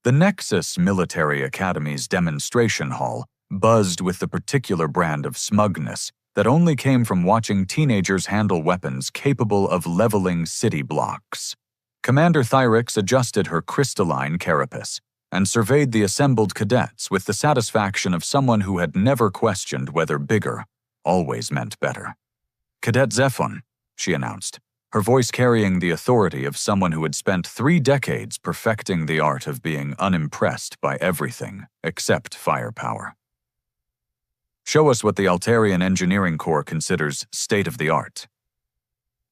The Nexus Military Academy's demonstration hall buzzed with the particular brand of smugness that only came from watching teenagers handle weapons capable of leveling city blocks. Commander Thyrix adjusted her crystalline carapace and surveyed the assembled cadets with the satisfaction of someone who had never questioned whether bigger always meant better. "Cadet Zephon," she announced, her voice carrying the authority of someone who had spent 3 decades perfecting the art of being unimpressed by everything except firepower. "Show us what the Altarian Engineering Corps considers state-of-the-art."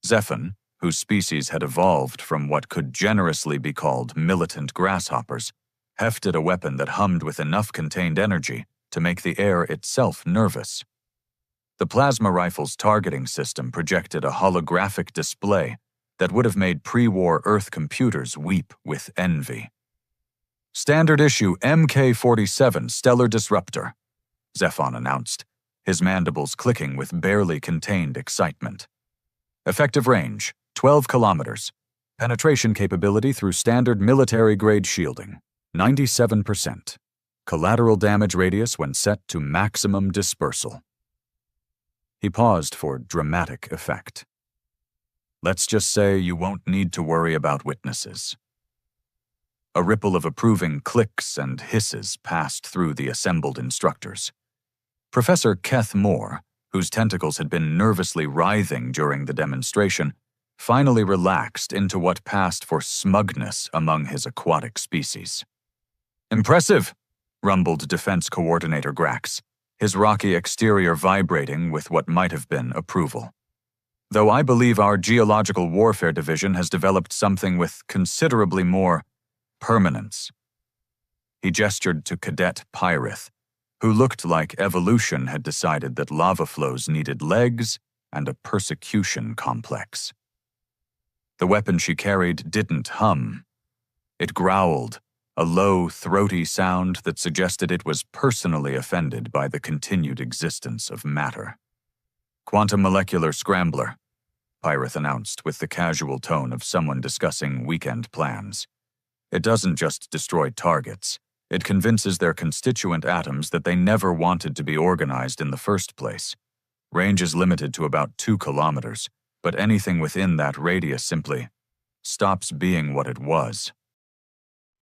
Zephon, whose species had evolved from what could generously be called militant grasshoppers, hefted a weapon that hummed with enough contained energy to make the air itself nervous. The plasma rifle's targeting system projected a holographic display that would have made pre-war Earth computers weep with envy. "Standard issue MK-47 Stellar Disruptor," Zephon announced, his mandibles clicking with barely contained excitement. "Effective range, 12 kilometers. Penetration capability through standard military-grade shielding, 97%. Collateral damage radius when set to maximum dispersal." He paused for dramatic effect. "Let's just say you won't need to worry about witnesses." A ripple of approving clicks and hisses passed through the assembled instructors. Professor Keth Moore, whose tentacles had been nervously writhing during the demonstration, finally relaxed into what passed for smugness among his aquatic species. "Impressive," rumbled Defense Coordinator Grax, his rocky exterior vibrating with what might have been approval. "Though I believe our Geological Warfare Division has developed something with considerably more permanence." He gestured to Cadet Pyrith, who looked like evolution had decided that lava flows needed legs and a persecution complex. The weapon she carried didn't hum. It growled, a low, throaty sound that suggested it was personally offended by the continued existence of matter. "Quantum molecular scrambler," Pyrith announced with the casual tone of someone discussing weekend plans. "It doesn't just destroy targets. It convinces their constituent atoms that they never wanted to be organized in the first place. Range is limited to about 2 kilometers, but anything within that radius simply stops being what it was."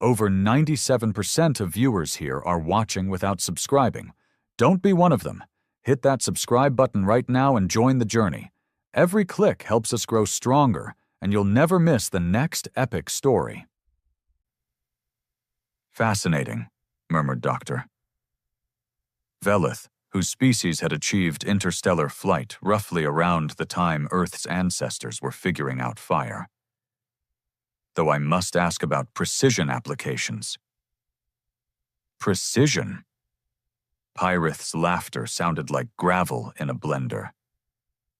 Over 97% of viewers here are watching without subscribing. Don't be one of them. Hit that subscribe button right now and join the journey. Every click helps us grow stronger, and you'll never miss the next epic story. "Fascinating," murmured Dr. Velith, whose species had achieved interstellar flight roughly around the time Earth's ancestors were figuring out fire. "Though I must ask about precision applications." "Precision?" Pyrith's laughter sounded like gravel in a blender.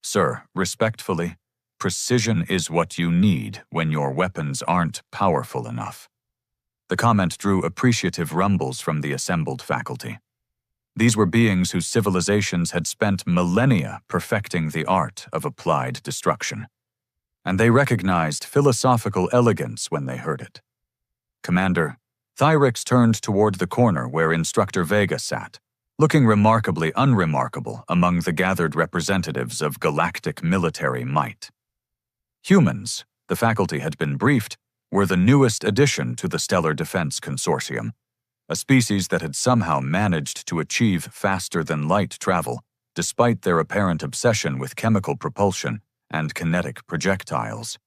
"Sir, respectfully, precision is what you need when your weapons aren't powerful enough." The comment drew appreciative rumbles from the assembled faculty. These were beings whose civilizations had spent millennia perfecting the art of applied destruction, and they recognized philosophical elegance when they heard it. "Commander," Thyrix turned toward the corner where Instructor Vega sat, looking remarkably unremarkable among the gathered representatives of galactic military might. Humans, the faculty had been briefed, were the newest addition to the Stellar Defense Consortium, a species that had somehow managed to achieve faster-than-light travel, despite their apparent obsession with chemical propulsion and kinetic projectiles.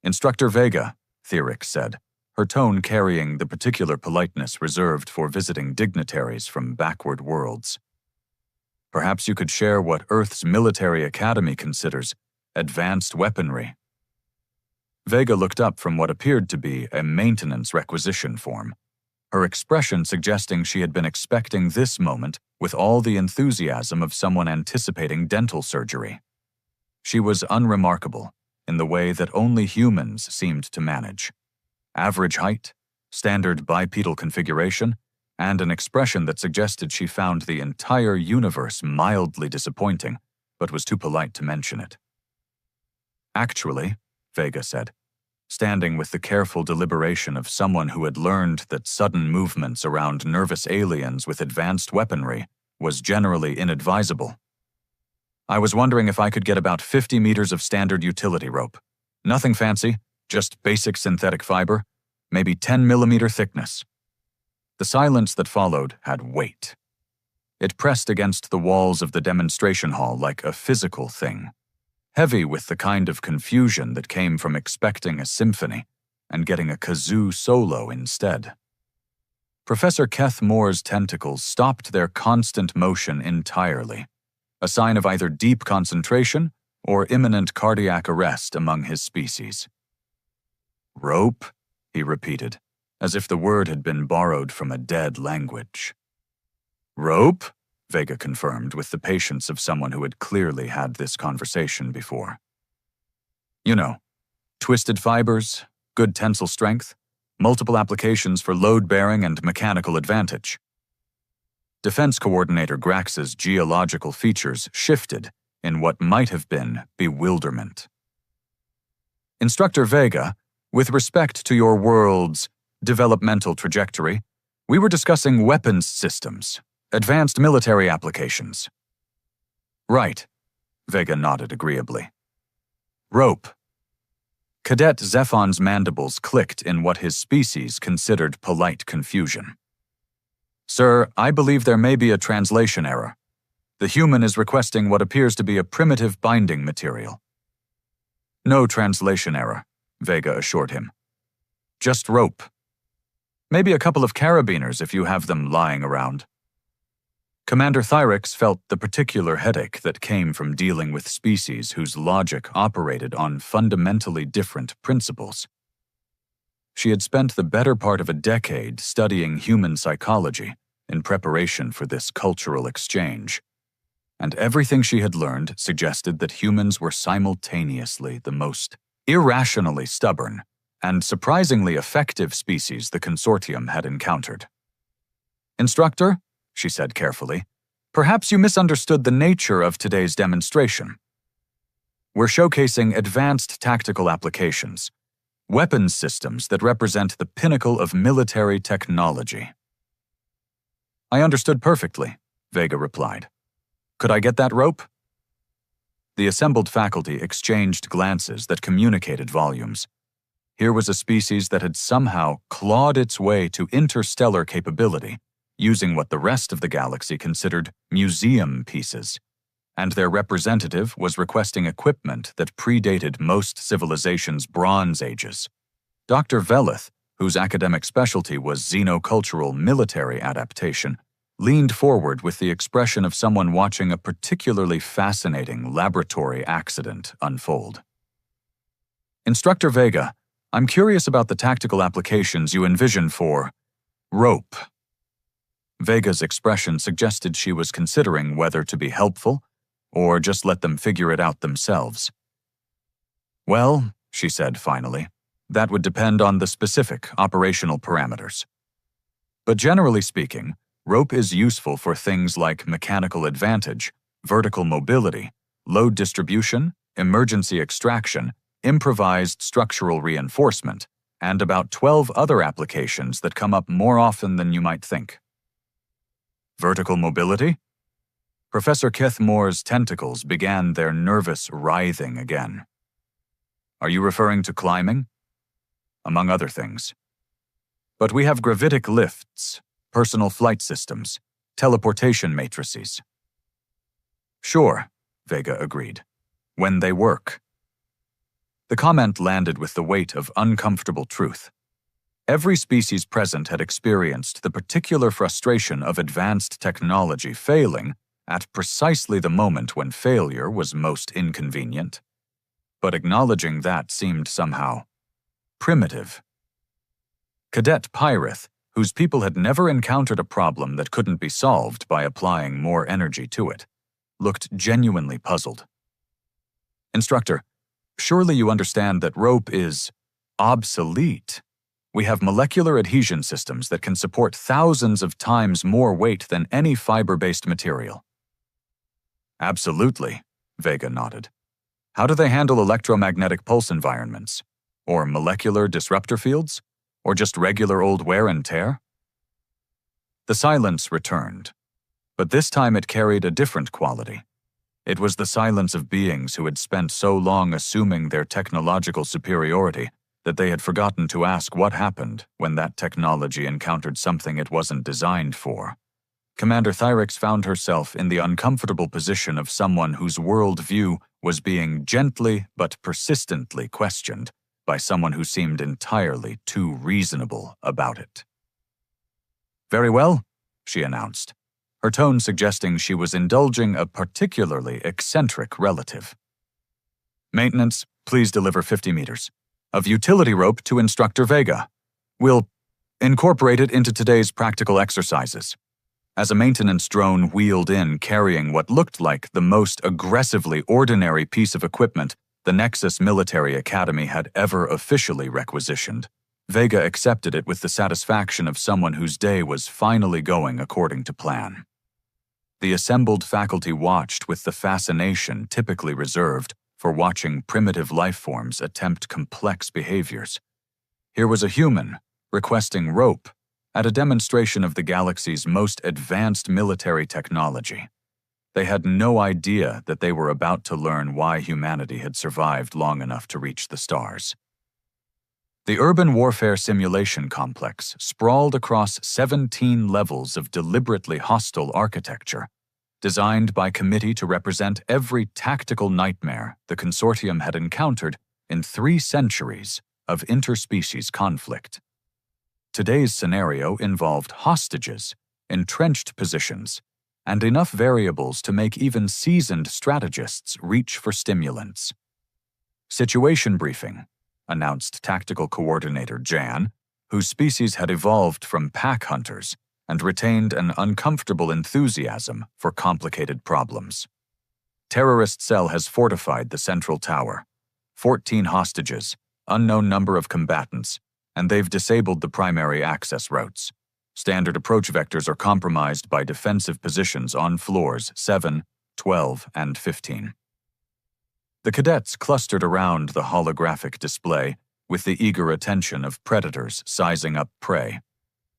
"Instructor Vega," Thyrix said, her tone carrying the particular politeness reserved for visiting dignitaries from backward worlds. "Perhaps you could share what Earth's military academy considers advanced weaponry." Vega looked up from what appeared to be a maintenance requisition form, her expression suggesting she had been expecting this moment with all the enthusiasm of someone anticipating dental surgery. She was unremarkable in the way that only humans seemed to manage. Average height, standard bipedal configuration, and an expression that suggested she found the entire universe mildly disappointing, but was too polite to mention it. "Actually," Vega said, standing with the careful deliberation of someone who had learned that sudden movements around nervous aliens with advanced weaponry was generally inadvisable. I was wondering if I could get about 50 meters of standard utility rope. Nothing fancy, just basic synthetic fiber, maybe 10-millimeter thickness. The silence that followed had weight. It pressed against the walls of the demonstration hall like a physical thing, heavy with the kind of confusion that came from expecting a symphony and getting a kazoo solo instead. Professor Keth Moore's tentacles stopped their constant motion entirely, a sign of either deep concentration or imminent cardiac arrest among his species. "Rope?" he repeated, as if the word had been borrowed from a dead language. "Rope?" Vega confirmed with the patience of someone who had clearly had this conversation before. "You know, twisted fibers, good tensile strength, multiple applications for load-bearing and mechanical advantage." Defense Coordinator Grax's geological features shifted in what might have been bewilderment. "Instructor Vega, with respect to your world's developmental trajectory, we were discussing weapons systems, advanced military applications." "Right," Vega nodded agreeably. "Rope." Cadet Zephon's mandibles clicked in what his species considered polite confusion. "Sir, I believe there may be a translation error. The human is requesting what appears to be a primitive binding material." "No translation error," Vega assured him. "Just rope. Maybe a couple of carabiners if you have them lying around." Commander Thyrix felt the particular headache that came from dealing with species whose logic operated on fundamentally different principles. She had spent the better part of a decade studying human psychology in preparation for this cultural exchange, and everything she had learned suggested that humans were simultaneously the most irrationally stubborn and surprisingly effective species the consortium had encountered. "Instructor," she said carefully, "perhaps you misunderstood the nature of today's demonstration. We're showcasing advanced tactical applications, weapons systems that represent the pinnacle of military technology." "I understood perfectly," Vega replied. "Could I get that rope?" The assembled faculty exchanged glances that communicated volumes. Here was a species that had somehow clawed its way to interstellar capability, using what the rest of the galaxy considered museum pieces, and their representative was requesting equipment that predated most civilizations' Bronze Ages. Dr. Velith, whose academic specialty was xenocultural military adaptation, leaned forward with the expression of someone watching a particularly fascinating laboratory accident unfold. "Instructor Vega, I'm curious about the tactical applications you envision for rope." Vega's expression suggested she was considering whether to be helpful or just let them figure it out themselves. "Well," she said finally, "that would depend on the specific operational parameters. But generally speaking, rope is useful for things like mechanical advantage, vertical mobility, load distribution, emergency extraction, improvised structural reinforcement, and about 12 other applications that come up more often than you might think." "Vertical mobility?" Professor Keth Moore's tentacles began their nervous writhing again. "Are you referring to climbing?" "Among other things. But we have gravitic lifts, personal flight systems, teleportation matrices." "Sure," Vega agreed. "When they work." The comment landed with the weight of uncomfortable truth. Every species present had experienced the particular frustration of advanced technology failing at precisely the moment when failure was most inconvenient. But acknowledging that seemed somehow primitive. Cadet Pyrith, whose people had never encountered a problem that couldn't be solved by applying more energy to it, looked genuinely puzzled. "Instructor, surely you understand that rope is obsolete. We have molecular adhesion systems that can support thousands of times more weight than any fiber-based material." "Absolutely," Vega nodded. "How do they handle electromagnetic pulse environments? Or molecular disruptor fields? Or just regular old wear and tear? The silence returned, but this time it carried a different quality. It was the silence of beings who had spent so long assuming their technological superiority that they had forgotten to ask what happened when that technology encountered something it wasn't designed for. Commander Thyrix found herself in the uncomfortable position of someone whose worldview was being gently but persistently questioned by someone who seemed entirely too reasonable about it. "Very well," she announced, her tone suggesting she was indulging a particularly eccentric relative. "Maintenance, please deliver 50 meters. Of utility rope to Instructor Vega. We'll incorporate it into today's practical exercises." As a maintenance drone wheeled in carrying what looked like the most aggressively ordinary piece of equipment the Nexus Military Academy had ever officially requisitioned, Vega accepted it with the satisfaction of someone whose day was finally going according to plan. The assembled faculty watched with the fascination typically reserved for watching primitive lifeforms attempt complex behaviors. Here was a human requesting rope at a demonstration of the galaxy's most advanced military technology. They had no idea that they were about to learn why humanity had survived long enough to reach the stars. The urban warfare simulation complex sprawled across 17 levels of deliberately hostile architecture, designed by committee to represent every tactical nightmare the consortium had encountered in 3 centuries of interspecies conflict. Today's scenario involved hostages, entrenched positions, and enough variables to make even seasoned strategists reach for stimulants. "Situation briefing," announced Tactical Coordinator Jan, whose species had evolved from pack hunters and retained an uncomfortable enthusiasm for complicated problems. "Terrorist cell has fortified the central tower. 14 hostages, unknown number of combatants, and they've disabled the primary access routes. Standard approach vectors are compromised by defensive positions on floors 7, 12, and 15. The cadets clustered around the holographic display with the eager attention of predators sizing up prey.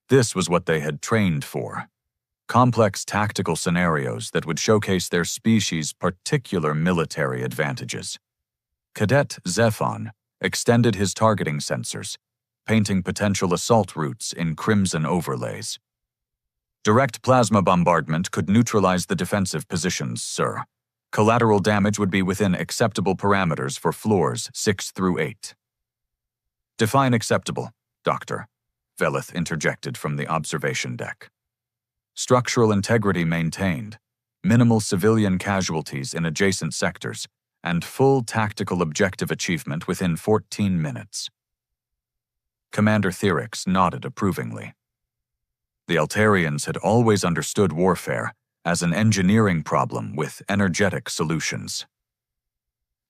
This was what they had trained for. Complex tactical scenarios that would showcase their species' particular military advantages. Cadet Zephon extended his targeting sensors, painting potential assault routes in crimson overlays. "Direct plasma bombardment could neutralize the defensive positions, sir. Collateral damage would be within acceptable parameters for floors 6 through 8. "Define acceptable, Doctor," Velith interjected from the observation deck. "Structural integrity maintained, minimal civilian casualties in adjacent sectors, and full tactical objective achievement within 14 minutes. Commander Thyrix nodded approvingly. The Altarians had always understood warfare as an engineering problem with energetic solutions.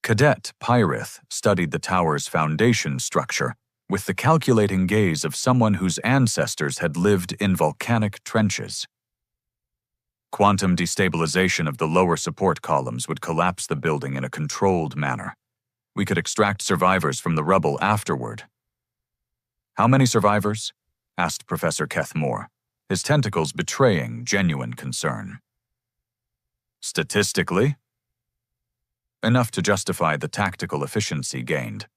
Cadet Pyrith studied the tower's foundation structure with the calculating gaze of someone whose ancestors had lived in volcanic trenches. Quantum destabilization of the lower support columns would collapse the building in a controlled manner. We could extract survivors from the rubble afterward. "How many survivors?" asked Professor Kethmore, his tentacles betraying genuine concern. "Statistically?" Enough to justify the tactical efficiency gained.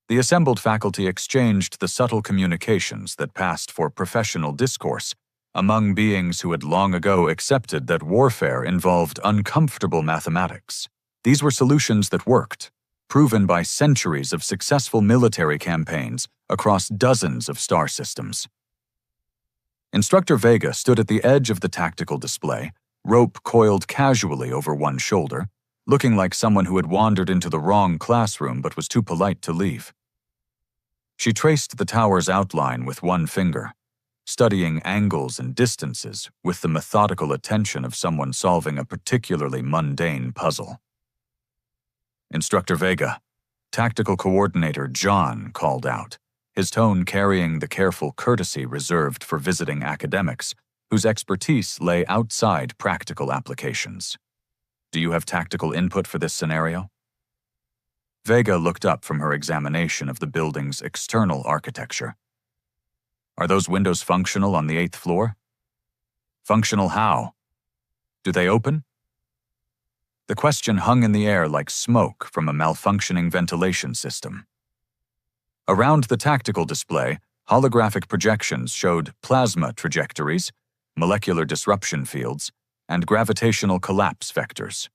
The assembled faculty exchanged the subtle communications that passed for professional discourse among beings who had long ago accepted that warfare involved uncomfortable mathematics. These were solutions that worked, proven by centuries of successful military campaigns across dozens of star systems. Instructor Vega stood at the edge of the tactical display, rope coiled casually over one shoulder, looking like someone who had wandered into the wrong classroom but was too polite to leave. She traced the tower's outline with one finger, studying angles and distances with the methodical attention of someone solving a particularly mundane puzzle. "Instructor Vega," Tactical Coordinator John called out, his tone carrying the careful courtesy reserved for visiting academics whose expertise lay outside practical applications. "Do you have tactical input for this scenario?" Vega looked up from her examination of the building's external architecture. Are those windows functional on the 8th floor? Functional how? Do they open? The question hung in the air like smoke from a malfunctioning ventilation system. Around the tactical display, holographic projections showed plasma trajectories, molecular disruption fields, and gravitational collapse vectors.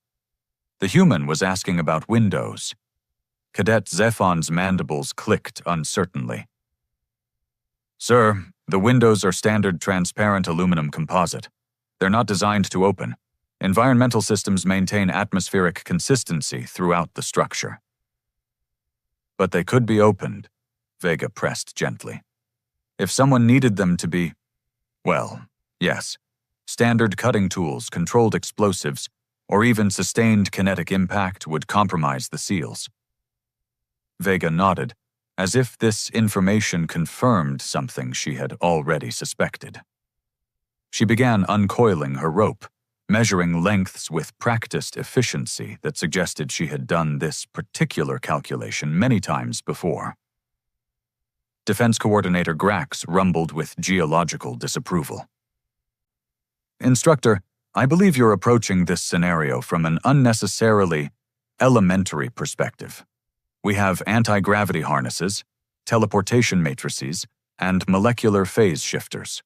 The human was asking about windows. Cadet Zephon's mandibles clicked uncertainly. Sir, the windows are standard transparent aluminum composite. They're not designed to open. Environmental systems maintain atmospheric consistency throughout the structure. But they could be opened, Vega pressed gently. If someone needed them to be, well, yes, standard cutting tools, controlled explosives, or even sustained kinetic impact would compromise the seals. Vega nodded, as if this information confirmed something she had already suspected. She began uncoiling her rope, measuring lengths with practiced efficiency that suggested she had done this particular calculation many times before. Defense Coordinator Grax rumbled with geological disapproval. Instructor, I believe you're approaching this scenario from an unnecessarily elementary perspective. We have anti-gravity harnesses, teleportation matrices, and molecular phase shifters.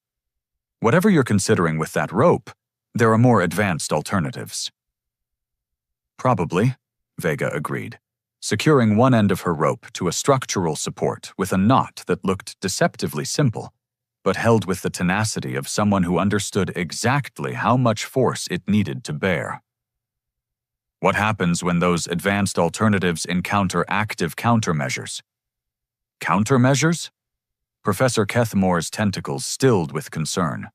Whatever you're considering with that rope, there are more advanced alternatives. Probably, Vega agreed, securing one end of her rope to a structural support with a knot that looked deceptively simple, but held with the tenacity of someone who understood exactly how much force it needed to bear. What happens when those advanced alternatives encounter active countermeasures? Countermeasures? Professor Kethmore's tentacles stilled with concern.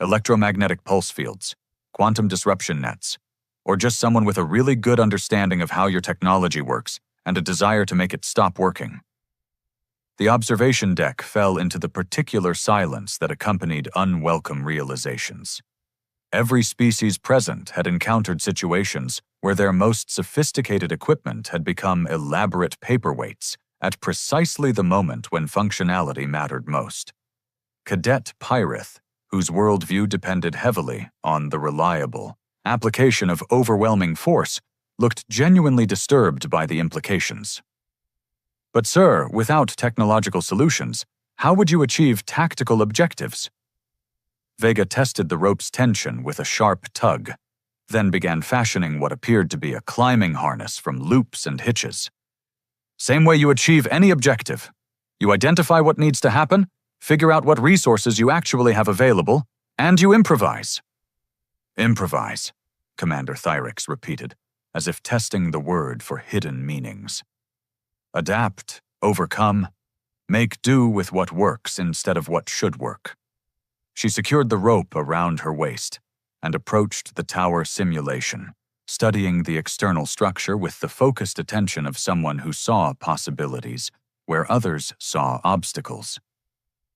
Electromagnetic pulse fields, quantum disruption nets, or just someone with a really good understanding of how your technology works and a desire to make it stop working. The observation deck fell into the particular silence that accompanied unwelcome realizations. Every species present had encountered situations where their most sophisticated equipment had become elaborate paperweights at precisely the moment when functionality mattered most. Cadet Pyrith, whose worldview depended heavily on the reliable application of overwhelming force, looked genuinely disturbed by the implications. But sir, without technological solutions, how would you achieve tactical objectives? Vega tested the rope's tension with a sharp tug, then began fashioning what appeared to be a climbing harness from loops and hitches. Same way you achieve any objective. You identify what needs to happen, figure out what resources you actually have available, and you improvise. Improvise, Commander Thyrix repeated, as if testing the word for hidden meanings. Adapt, overcome, make do with what works instead of what should work. She secured the rope around her waist and approached the tower simulation, studying the external structure with the focused attention of someone who saw possibilities where others saw obstacles.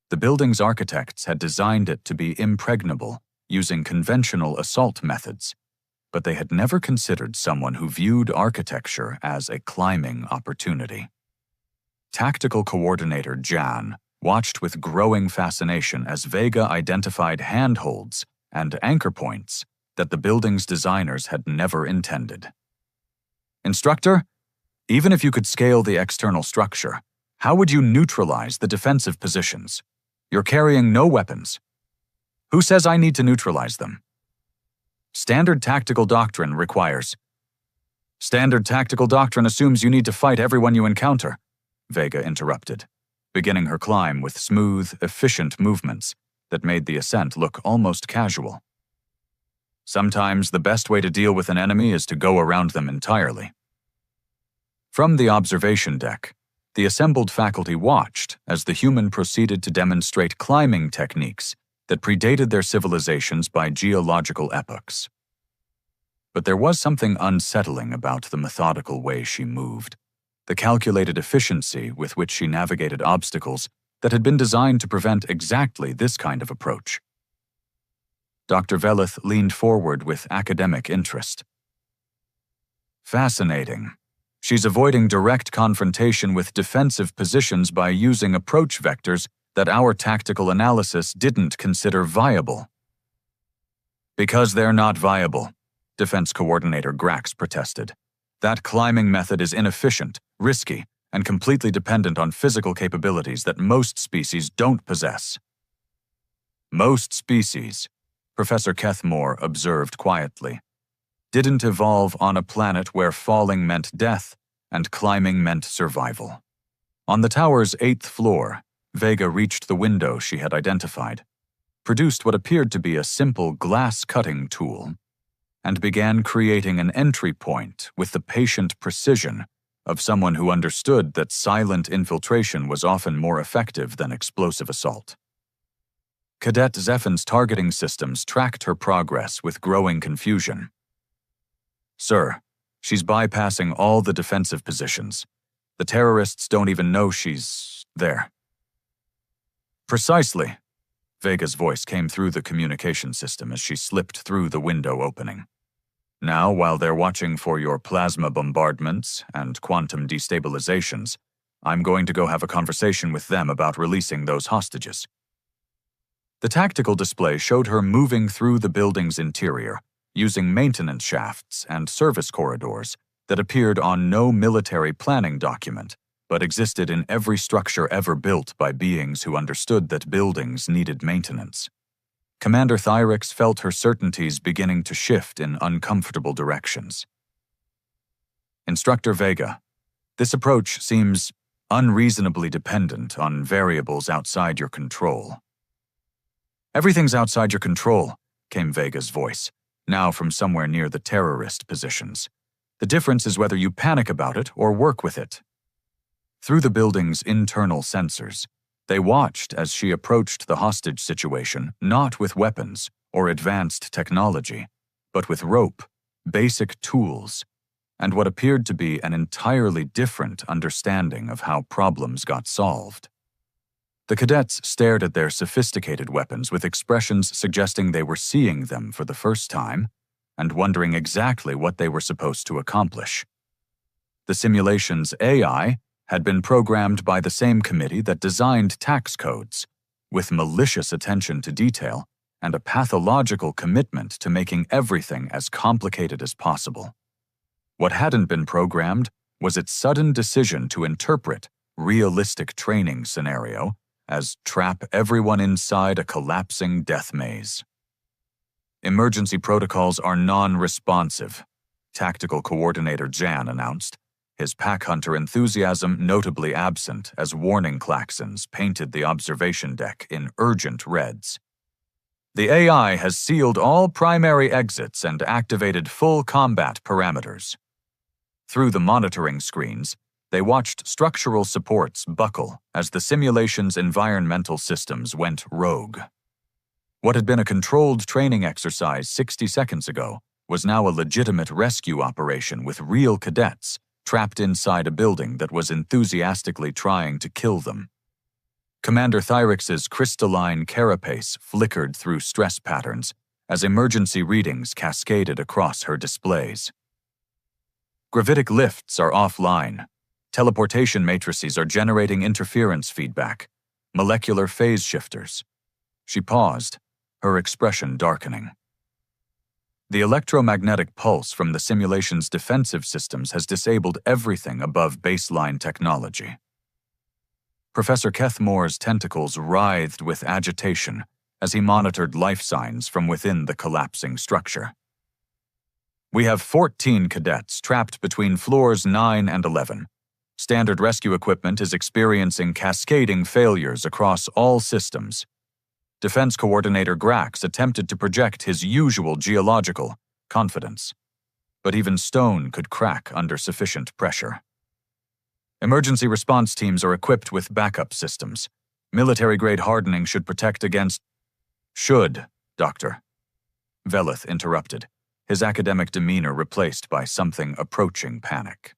The building's architects had designed it to be impregnable, using conventional assault methods, but they had never considered someone who viewed architecture as a climbing opportunity. Tactical Coordinator Jan watched with growing fascination as Vega identified handholds and anchor points that the building's designers had never intended. Instructor, even if you could scale the external structure, how would you neutralize the defensive positions? You're carrying no weapons. Who says I need to neutralize them? Standard tactical doctrine requires. Standard tactical doctrine assumes you need to fight everyone you encounter, Vega interrupted, beginning her climb with smooth, efficient movements that made the ascent look almost casual. Sometimes the best way to deal with an enemy is to go around them entirely. From the observation deck, the assembled faculty watched as the human proceeded to demonstrate climbing techniques that predated their civilizations by geological epochs. But there was something unsettling about the methodical way she moved, the calculated efficiency with which she navigated obstacles that had been designed to prevent exactly this kind of approach. Dr. Velith leaned forward with academic interest. Fascinating, She's avoiding direct confrontation with defensive positions by using approach vectors that our tactical analysis didn't consider viable. Because they're not viable, Defense Coordinator Grax protested. That climbing method is inefficient, risky, and completely dependent on physical capabilities that most species don't possess. Most species, Professor Kethmore observed quietly, didn't evolve on a planet where falling meant death and climbing meant survival. On the tower's 8th floor, Vega reached the window she had identified, produced what appeared to be a simple glass-cutting tool, and began creating an entry point with the patient precision of someone who understood that silent infiltration was often more effective than explosive assault. Cadet Zephin's targeting systems tracked her progress with growing confusion. Sir, she's bypassing all the defensive positions. The terrorists don't even know she's there. Precisely. Vega's voice came through the communication system as she slipped through the window opening. Now, while they're watching for your plasma bombardments and quantum destabilizations, I'm going to go have a conversation with them about releasing those hostages. The tactical display showed her moving through the building's interior, using maintenance shafts and service corridors that appeared on no military planning document, but existed in every structure ever built by beings who understood that buildings needed maintenance. Commander Thyrix felt her certainties beginning to shift in uncomfortable directions. Instructor Vega, this approach seems unreasonably dependent on variables outside your control. Everything's outside your control, came Vega's voice, now from somewhere near the terrorist positions. The difference is whether you panic about it or work with it. Through the building's internal sensors, they watched as she approached the hostage situation not with weapons or advanced technology, but with rope, basic tools, and what appeared to be an entirely different understanding of how problems got solved. The cadets stared at their sophisticated weapons with expressions suggesting they were seeing them for the first time and wondering exactly what they were supposed to accomplish. The simulation's AI had been programmed by the same committee that designed tax codes, with malicious attention to detail and a pathological commitment to making everything as complicated as possible. What hadn't been programmed was its sudden decision to interpret realistic training scenario as trap everyone inside a collapsing death maze. Emergency protocols are non-responsive, Tactical Coordinator Jan announced, his pack hunter enthusiasm notably absent as warning klaxons painted the observation deck in urgent reds. The AI has sealed all primary exits and activated full combat parameters. Through the monitoring screens, they watched structural supports buckle as the simulation's environmental systems went rogue. What had been a controlled training exercise 60 seconds ago was now a legitimate rescue operation with real cadets trapped inside a building that was enthusiastically trying to kill them. Commander Thyrix's crystalline carapace flickered through stress patterns as emergency readings cascaded across her displays. Gravitic lifts are offline. Teleportation matrices are generating interference feedback. Molecular phase shifters. She paused, her expression darkening. The electromagnetic pulse from the simulation's defensive systems has disabled everything above baseline technology. Professor Kethmore's tentacles writhed with agitation as he monitored life signs from within the collapsing structure. We have 14 cadets trapped between floors 9 and 11. Standard rescue equipment is experiencing cascading failures across all systems. Defense Coordinator Grax attempted to project his usual geological confidence, but even stone could crack under sufficient pressure. Emergency response teams are equipped with backup systems. Military-grade hardening should protect against— Should, Doctor. Velith interrupted, his academic demeanor replaced by something approaching panic.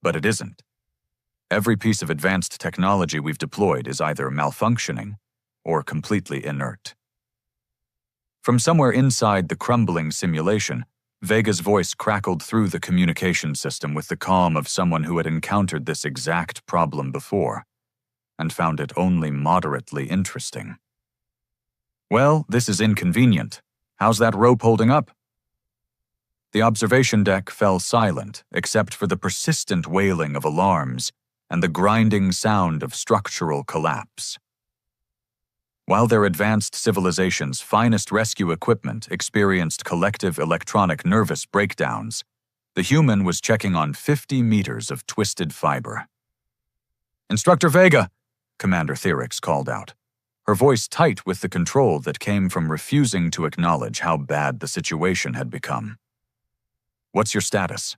But it isn't. Every piece of advanced technology we've deployed is either malfunctioning or completely inert. From somewhere inside the crumbling simulation, Vega's voice crackled through the communication system with the calm of someone who had encountered this exact problem before, and found it only moderately interesting. "Well, this is inconvenient. How's that rope holding up?" The observation deck fell silent except for the persistent wailing of alarms and the grinding sound of structural collapse. While their advanced civilization's finest rescue equipment experienced collective electronic nervous breakdowns, the human was checking on 50 meters of twisted fiber. "Instructor Vega," Commander Therix called out, her voice tight with the control that came from refusing to acknowledge how bad the situation had become. "What's your status?"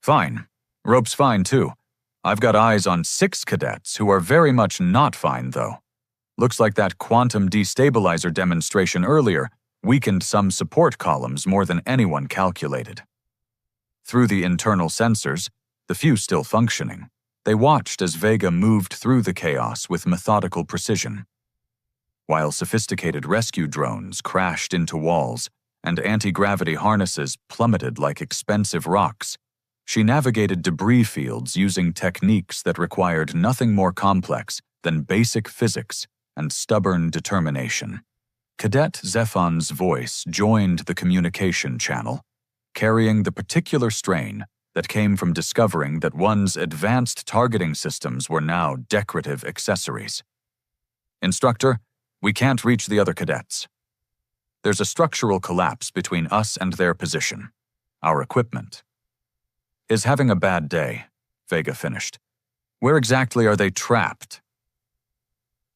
"Fine. Rope's fine, too. I've got eyes on 6 cadets who are very much not fine, though. Looks like that quantum destabilizer demonstration earlier weakened some support columns more than anyone calculated." Through the internal sensors, the few still functioning, they watched as Vega moved through the chaos with methodical precision. While sophisticated rescue drones crashed into walls and anti-gravity harnesses plummeted like expensive rocks, she navigated debris fields using techniques that required nothing more complex than basic physics and stubborn determination. Cadet Zephon's voice joined the communication channel, carrying the particular strain that came from discovering that one's advanced targeting systems were now decorative accessories. "Instructor, we can't reach the other cadets. There's a structural collapse between us and their position, our equipment." "Is having a bad day," Vega finished. "Where exactly are they trapped?"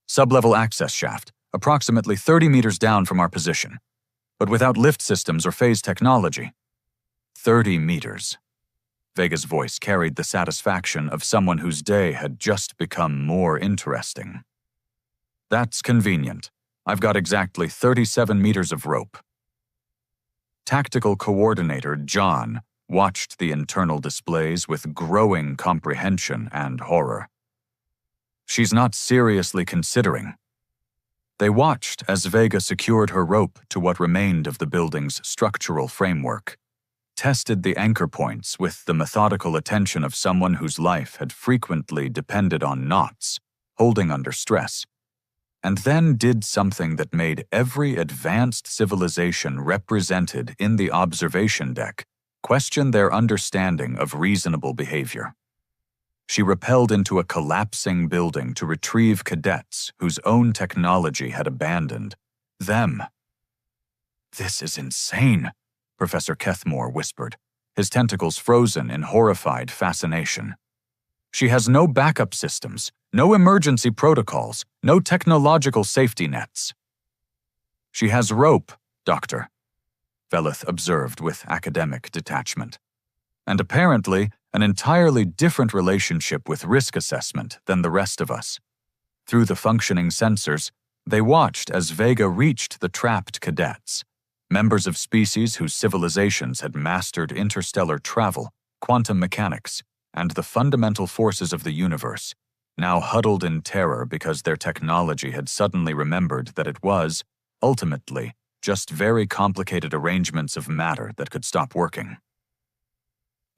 "Sublevel access shaft, approximately 30 meters down from our position, but without lift systems or phase technology." 30 meters. Vega's voice carried the satisfaction of someone whose day had just become more interesting. "That's convenient. I've got exactly 37 meters of rope." Tactical Coordinator John watched the internal displays with growing comprehension and horror. "She's not seriously considering." They watched as Vega secured her rope to what remained of the building's structural framework, tested the anchor points with the methodical attention of someone whose life had frequently depended on knots, holding under stress, and then did something that made every advanced civilization represented in the observation deck question their understanding of reasonable behavior. She rappelled into a collapsing building to retrieve cadets whose own technology had abandoned them. "This is insane," Professor Kethmore whispered, his tentacles frozen in horrified fascination. "She has no backup systems, no emergency protocols, no technological safety nets." "She has rope, Doctor," Velith observed with academic detachment, "and apparently an entirely different relationship with risk assessment than the rest of us." Through the functioning sensors, they watched as Vega reached the trapped cadets, members of species whose civilizations had mastered interstellar travel, quantum mechanics, and the fundamental forces of the universe, now huddled in terror because their technology had suddenly remembered that it was, ultimately, just very complicated arrangements of matter that could stop working.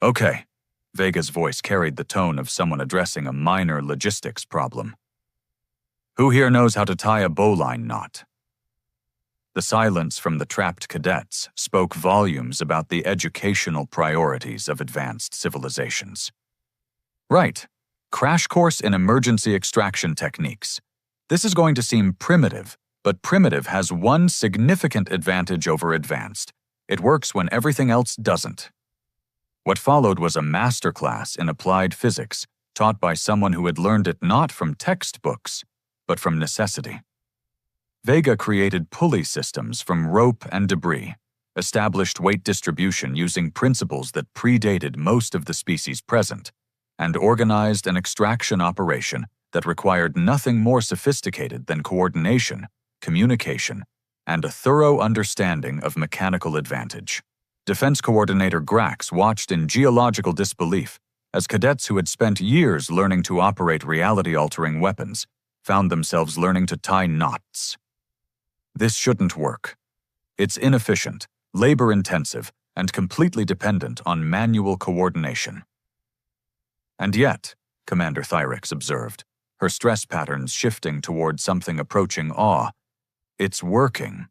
"Okay," Vega's voice carried the tone of someone addressing a minor logistics problem. "Who here knows how to tie a bowline knot?" The silence from the trapped cadets spoke volumes about the educational priorities of advanced civilizations. "Right. Crash course in emergency extraction techniques. This is going to seem primitive, but primitive has one significant advantage over advanced. It works when everything else doesn't." What followed was a masterclass in applied physics taught by someone who had learned it not from textbooks, but from necessity. Vega created pulley systems from rope and debris, established weight distribution using principles that predated most of the species present, and organized an extraction operation that required nothing more sophisticated than coordination, communication, and a thorough understanding of mechanical advantage. Defense Coordinator Grax watched in geological disbelief as cadets who had spent years learning to operate reality-altering weapons found themselves learning to tie knots. "This shouldn't work. It's inefficient, labor-intensive, and completely dependent on manual coordination. And yet, Commander Thyrix observed, her stress patterns shifting toward something approaching awe, it's working.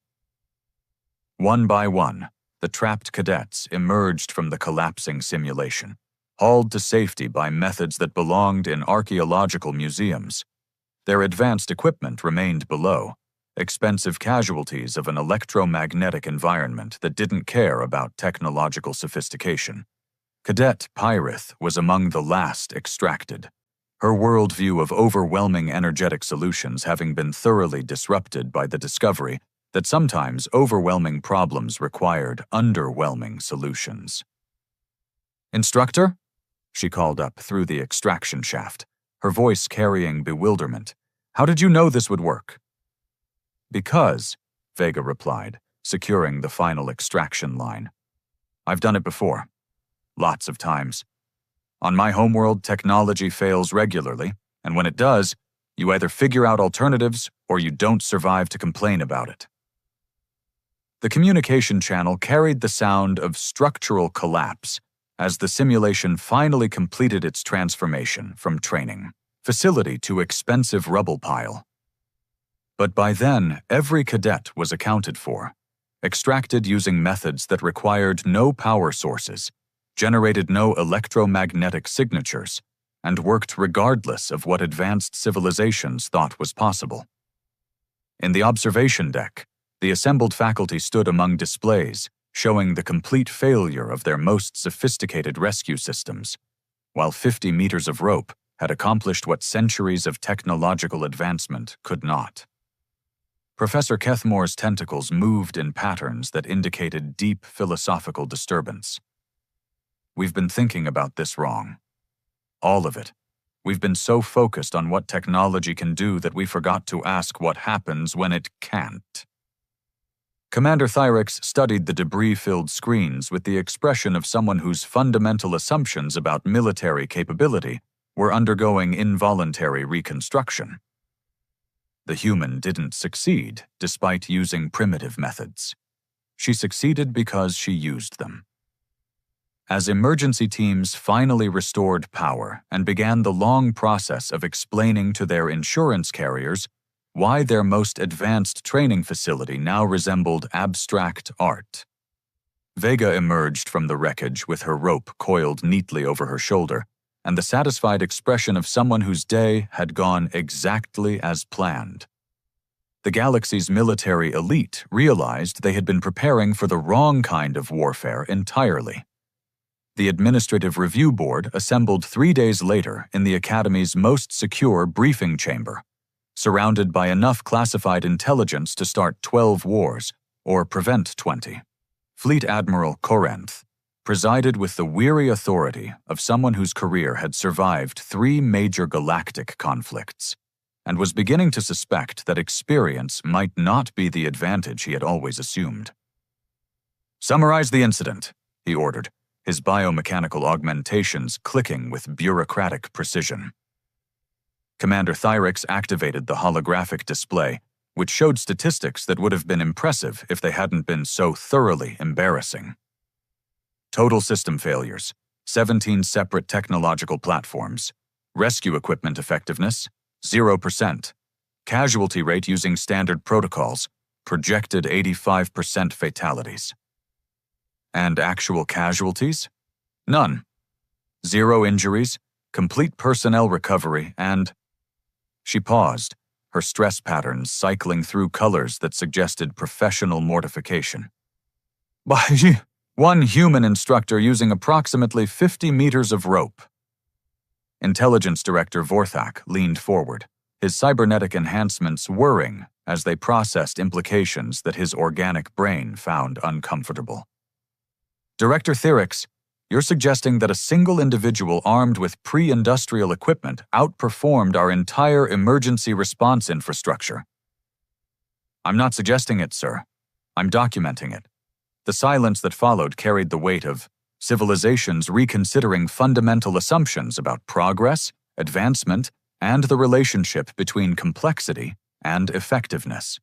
One by one, the trapped cadets emerged from the collapsing simulation, hauled to safety by methods that belonged in archaeological museums. Their advanced equipment remained below, expensive casualties of an electromagnetic environment that didn't care about technological sophistication. Cadet Pyrith was among the last extracted, her worldview of overwhelming energetic solutions having been thoroughly disrupted by the discovery that sometimes overwhelming problems required underwhelming solutions. "Instructor?" she called up through the extraction shaft, her voice carrying bewilderment. "How did you know this would work?" "Because," Vega replied, securing the final extraction line. "I've done it before. Lots of times. On my homeworld, technology fails regularly, and when it does, you either figure out alternatives or you don't survive to complain about it." The communication channel carried the sound of structural collapse as the simulation finally completed its transformation from training facility to expensive rubble pile. But by then, every cadet was accounted for, extracted using methods that required no power sources, generated no electromagnetic signatures, and worked regardless of what advanced civilizations thought was possible. In the observation deck, the assembled faculty stood among displays showing the complete failure of their most sophisticated rescue systems, while 50 meters of rope had accomplished what centuries of technological advancement could not. Professor Kethmore's tentacles moved in patterns that indicated deep philosophical disturbance. "We've been thinking about this wrong. All of it. We've been so focused on what technology can do that we forgot to ask what happens when it can't." Commander Thyrix studied the debris-filled screens with the expression of someone whose fundamental assumptions about military capability were undergoing involuntary reconstruction. The human didn't succeed despite using primitive methods. She succeeded because she used them. As emergency teams finally restored power and began the long process of explaining to their insurance carriers why their most advanced training facility now resembled abstract art, Vega emerged from the wreckage with her rope coiled neatly over her shoulder and the satisfied expression of someone whose day had gone exactly as planned. The galaxy's military elite realized they had been preparing for the wrong kind of warfare entirely. The Administrative Review Board assembled 3 days later in the Academy's most secure briefing chamber, surrounded by enough classified intelligence to start 12 wars, or prevent 20. Fleet Admiral Corinth presided with the weary authority of someone whose career had survived 3 major galactic conflicts, and was beginning to suspect that experience might not be the advantage he had always assumed. "Summarize the incident," he ordered, his biomechanical augmentations clicking with bureaucratic precision. Commander Thyrix activated the holographic display, which showed statistics that would have been impressive if they hadn't been so thoroughly embarrassing. Total system failures, 17 separate technological platforms, rescue equipment effectiveness, 0%, casualty rate using standard protocols, projected 85% fatalities. And actual casualties? None. 0 injuries, complete personnel recovery, and... She paused, her stress patterns cycling through colors that suggested professional mortification. "By 1 human instructor using approximately 50 meters of rope." Intelligence Director Vorthak leaned forward, his cybernetic enhancements whirring as they processed implications that his organic brain found uncomfortable. "Director Thyrix, you're suggesting that a single individual armed with pre-industrial equipment outperformed our entire emergency response infrastructure." "I'm not suggesting it, sir. I'm documenting it." The silence that followed carried the weight of civilizations reconsidering fundamental assumptions about progress, advancement, and the relationship between complexity and effectiveness.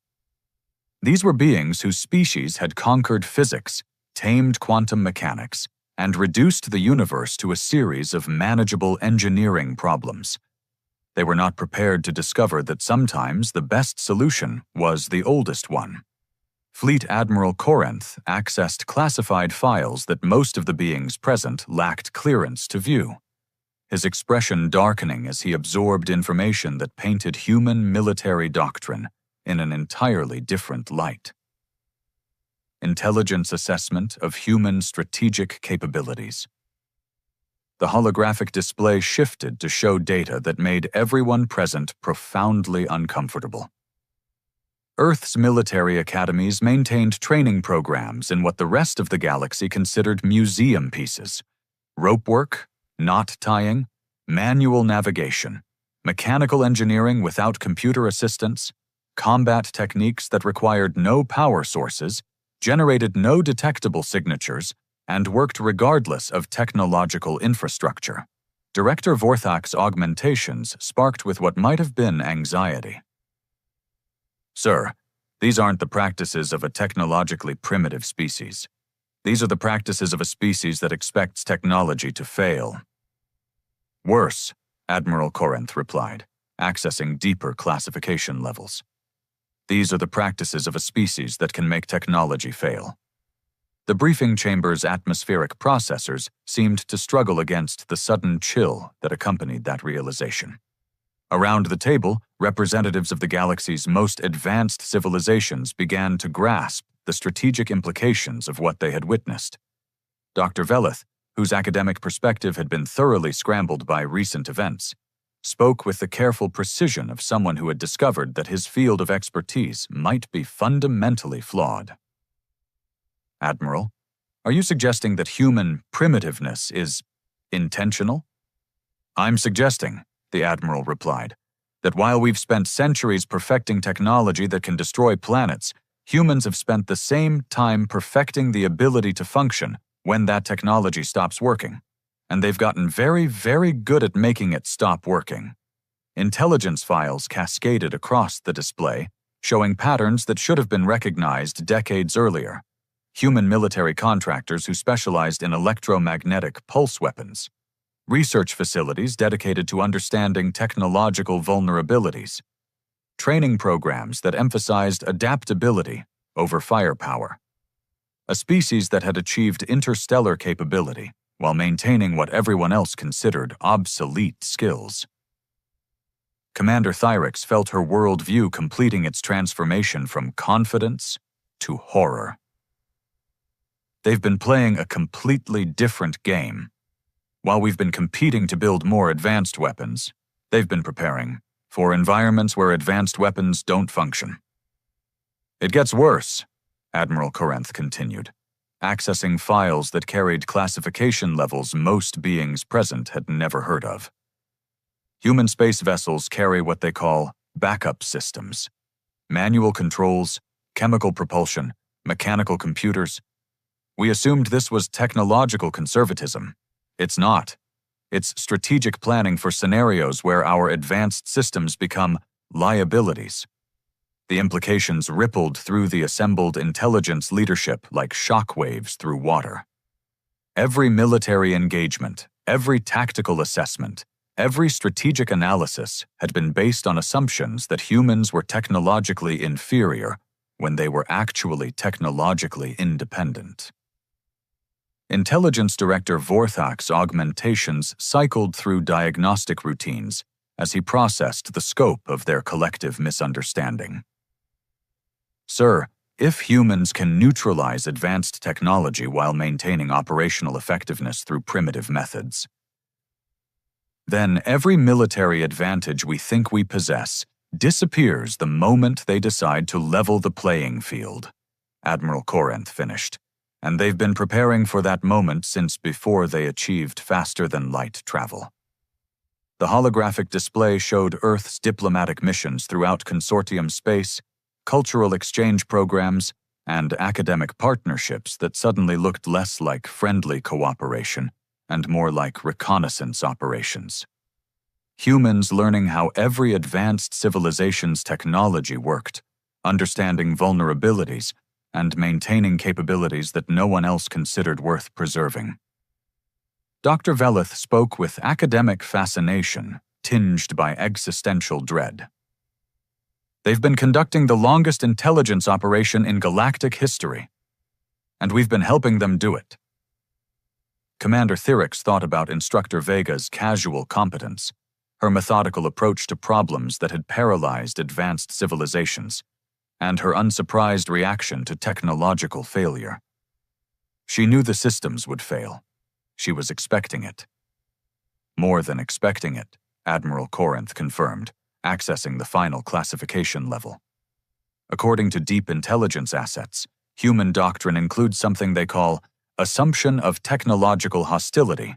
These were beings whose species had conquered physics, tamed quantum mechanics, and reduced the universe to a series of manageable engineering problems. They were not prepared to discover that sometimes the best solution was the oldest one. Fleet Admiral Corinth accessed classified files that most of the beings present lacked clearance to view, his expression darkening as he absorbed information that painted human military doctrine in an entirely different light. Intelligence assessment of human strategic capabilities. The holographic display shifted to show data that made everyone present profoundly uncomfortable. Earth's military academies maintained training programs in what the rest of the galaxy considered museum pieces: rope work, knot tying, manual navigation, mechanical engineering without computer assistance, combat techniques that required no power sources, generated no detectable signatures, and worked regardless of technological infrastructure. Director Vorthak's augmentations sparked with what might have been anxiety. "Sir, these aren't the practices of a technologically primitive species. These are the practices of a species that expects technology to fail." "Worse," Admiral Corinth replied, accessing deeper classification levels. "These are the practices of a species that can make technology fail." The briefing chamber's atmospheric processors seemed to struggle against the sudden chill that accompanied that realization. Around the table, representatives of the galaxy's most advanced civilizations began to grasp the strategic implications of what they had witnessed. Dr. Veleth, whose academic perspective had been thoroughly scrambled by recent events, spoke with the careful precision of someone who had discovered that his field of expertise might be fundamentally flawed. "Admiral, are you suggesting that human primitiveness is intentional?" "I'm suggesting," the Admiral replied, "that while we've spent centuries perfecting technology that can destroy planets, humans have spent the same time perfecting the ability to function when that technology stops working, and they've gotten very, very good at making it stop working." Intelligence files cascaded across the display, showing patterns that should have been recognized decades earlier. Human military contractors who specialized in electromagnetic pulse weapons, research facilities dedicated to understanding technological vulnerabilities, training programs that emphasized adaptability over firepower, a species that had achieved interstellar capability while maintaining what everyone else considered obsolete skills. Commander Thyrix felt her worldview completing its transformation from confidence to horror. They've been playing a completely different game. While we've been competing to build more advanced weapons, they've been preparing for environments where advanced weapons don't function. "It gets worse," Admiral Corinth continued, accessing files that carried classification levels most beings present had never heard of. Human space vessels carry what they call backup systems: manual controls, chemical propulsion, mechanical computers. We assumed this was technological conservatism. It's not. It's strategic planning for scenarios where our advanced systems become liabilities. The implications rippled through the assembled intelligence leadership like shockwaves through water. Every military engagement, every tactical assessment, every strategic analysis had been based on assumptions that humans were technologically inferior when they were actually technologically independent. Intelligence Director Vorthak's augmentations cycled through diagnostic routines as he processed the scope of their collective misunderstanding. "Sir, if humans can neutralize advanced technology while maintaining operational effectiveness through primitive methods, then every military advantage we think we possess disappears the moment they decide to level the playing field," Admiral Corinth finished, "and they've been preparing for that moment since before they achieved faster-than-light travel." The holographic display showed Earth's diplomatic missions throughout consortium space, cultural exchange programs, and academic partnerships that suddenly looked less like friendly cooperation and more like reconnaissance operations. Humans learning how every advanced civilization's technology worked, understanding vulnerabilities, and maintaining capabilities that no one else considered worth preserving. Dr. Veleth spoke with academic fascination, tinged by existential dread. They've been conducting the longest intelligence operation in galactic history, and we've been helping them do it. Commander Thyrix thought about Instructor Vega's casual competence, her methodical approach to problems that had paralyzed advanced civilizations, and her unsurprised reaction to technological failure. She knew the systems would fail. She was expecting it. More than expecting it, Admiral Corinth confirmed, accessing the final classification level. According to deep intelligence assets, human doctrine includes something they call assumption of technological hostility,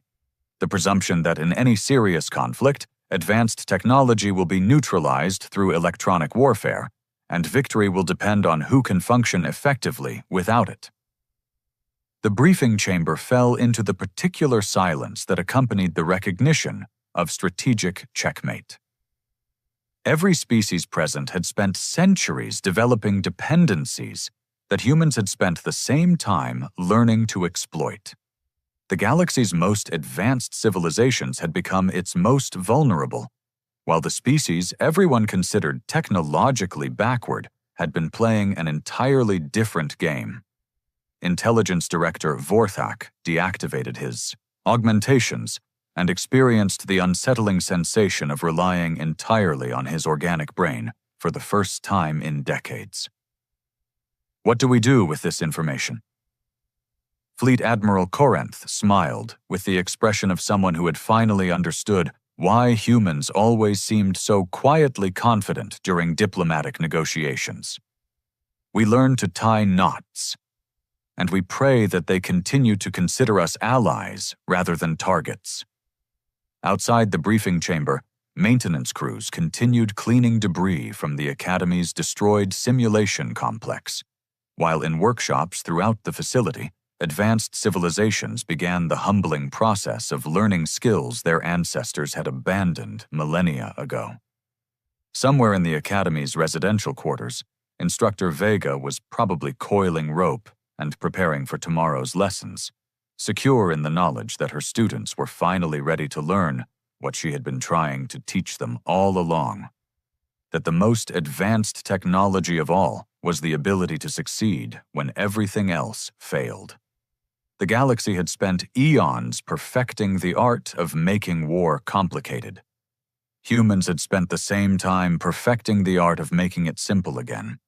the presumption that in any serious conflict, advanced technology will be neutralized through electronic warfare, and victory will depend on who can function effectively without it. The briefing chamber fell into the particular silence that accompanied the recognition of strategic checkmate. Every species present had spent centuries developing dependencies that humans had spent the same time learning to exploit. The galaxy's most advanced civilizations had become its most vulnerable, while the species everyone considered technologically backward had been playing an entirely different game. Intelligence Director Vorthak deactivated his augmentations and experienced the unsettling sensation of relying entirely on his organic brain for the first time in decades. What do we do with this information? Fleet Admiral Corinth smiled with the expression of someone who had finally understood why humans always seemed so quietly confident during diplomatic negotiations. We learn to tie knots, and we pray that they continue to consider us allies rather than targets. Outside the briefing chamber, maintenance crews continued cleaning debris from the Academy's destroyed simulation complex, while in workshops throughout the facility, advanced civilizations began the humbling process of learning skills their ancestors had abandoned millennia ago. Somewhere in the Academy's residential quarters, Instructor Vega was probably coiling rope and preparing for tomorrow's lessons, secure in the knowledge that her students were finally ready to learn what she had been trying to teach them all along, that the most advanced technology of all was the ability to succeed when everything else failed. The galaxy had spent eons perfecting the art of making war complicated. Humans had spent the same time perfecting the art of making it simple again.